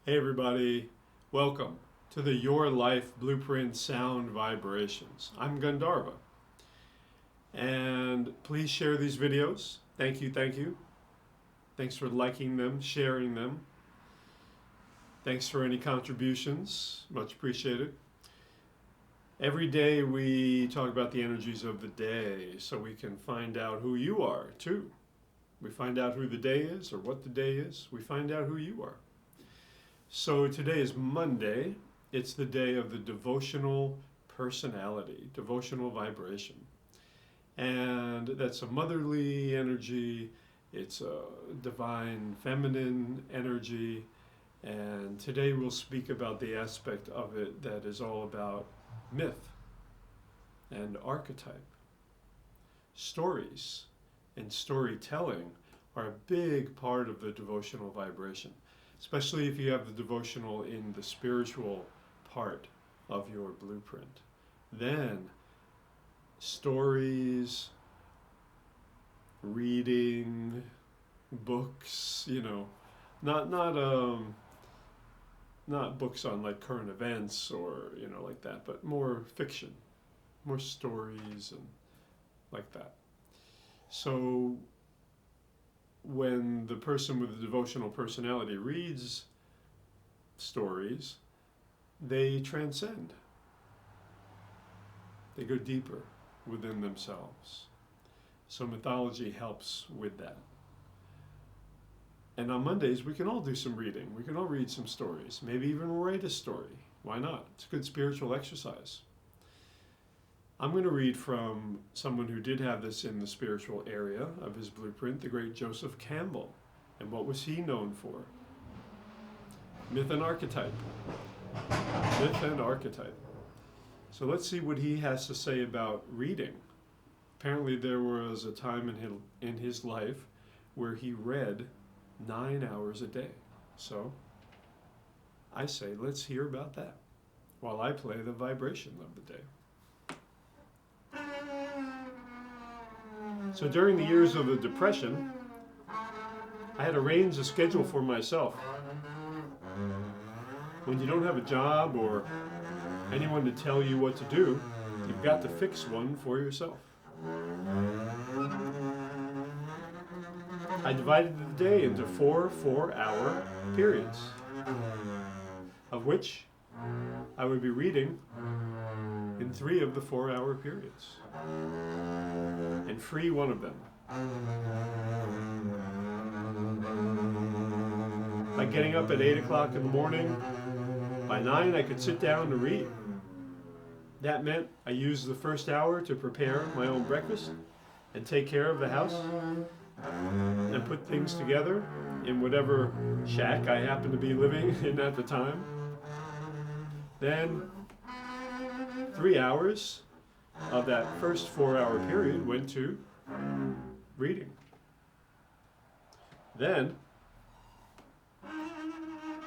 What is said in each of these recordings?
Hey everybody, welcome to the Your Life Blueprint Sound Vibrations. I'm Gandharva, and please share these videos. Thank you, thank you. Thanks for liking them, sharing them. Thanks for any contributions, much appreciated. Every day we talk about the energies of the day so we can find out who you are too. We find out who the day is or what the day is. We find out who you are. So today is Monday. It's the day of the devotional personality, devotional vibration. And that's a motherly energy, it's a divine feminine energy. And today we'll speak about the aspect of it that is all about myth and archetype. Stories and storytelling are a big part of the devotional vibration, especially if you have the devotional in the spiritual part of your blueprint. Then stories, reading, books, not books on like current events or like that, but more fiction, more stories and like that. So when the person with the devotional personality reads stories, they transcend. They go deeper within themselves. So mythology helps with that. And on Mondays, we can all do some reading. We can all read some stories. Maybe even write a story. Why not? It's a good spiritual exercise. I'm going to read from someone who did have this in the spiritual area of his blueprint, the great Joseph Campbell. And what was he known for? Myth and archetype. Myth and archetype. So let's see what he has to say about reading. Apparently there was a time in his life where he read 9 hours a day. So I say let's hear about that while I play the vibration of the day. So during the years of the Depression, I had arranged a schedule for myself. When you don't have a job or anyone to tell you what to do, you've got to fix one for yourself. I divided the day into 4 4-hour periods, of which I would be reading in 3 of the 4-hour periods, and free one of them. By getting up at 8 o'clock in the morning, by 9 I could sit down to read. That meant I used the first hour to prepare my own breakfast and take care of the house and put things together in whatever shack I happened to be living in at the time. Then 3 hours of that first 4-hour period went to reading. Then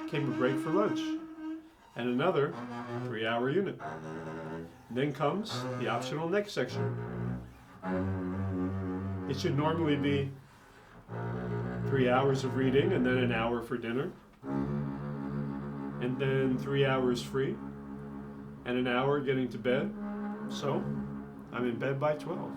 came a break for lunch and another 3-hour unit. And then comes the optional next section. It should normally be 3 hours of reading and then an hour for dinner, and then 3 hours free and an hour getting to bed. So I'm in bed by 12.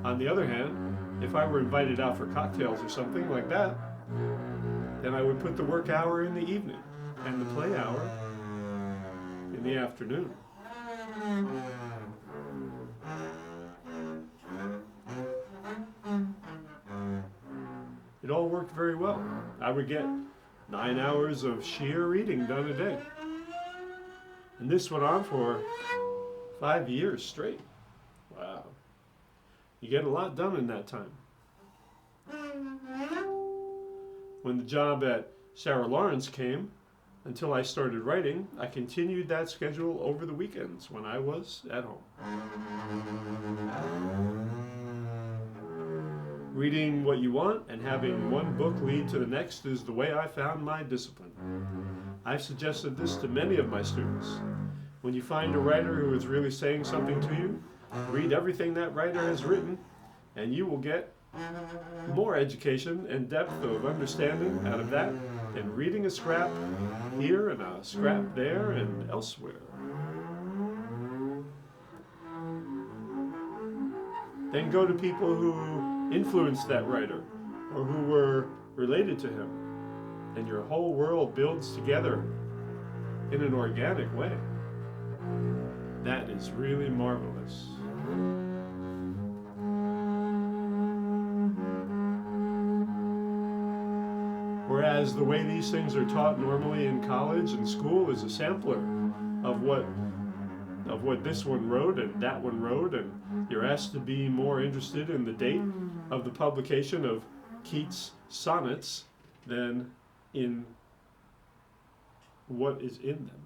On the other hand, if I were invited out for cocktails or something like that, then I would put the work hour in the evening and the play hour in the afternoon. It all worked very well. I would get 9 hours of sheer reading done a day. And this went on for 5 years straight. Wow. You get a lot done in that time. When the job at Sarah Lawrence came, until I started writing, I continued that schedule over the weekends when I was at home. Reading what you want and having one book lead to the next is the way I found my discipline. I've suggested this to many of my students. When you find a writer who is really saying something to you, read everything that writer has written, and you will get more education and depth of understanding out of that than reading a scrap here and a scrap there and elsewhere. Then go to people who influenced that writer or who were related to him, and your whole world builds together in an organic way. That is really marvelous. Whereas the way these things are taught normally in college and school is a sampler of what this one wrote and that one wrote, and you're asked to be more interested in the date of the publication of Keats' sonnets than in what is in them.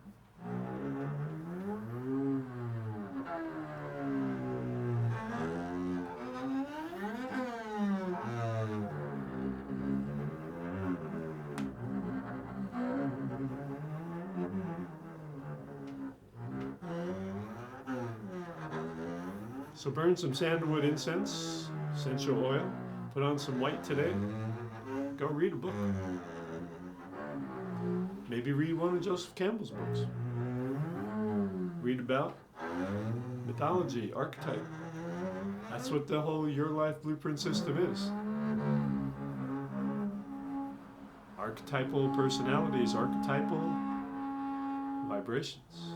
So burn some sandalwood incense, essential oil, put on some white today, go read a book. Maybe read one of Joseph Campbell's books. Read about mythology, archetype. That's what the whole Your Life Blueprint system is. Archetypal personalities, archetypal vibrations.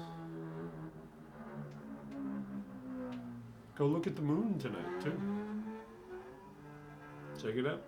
Go look at the moon tonight, too. Check it out.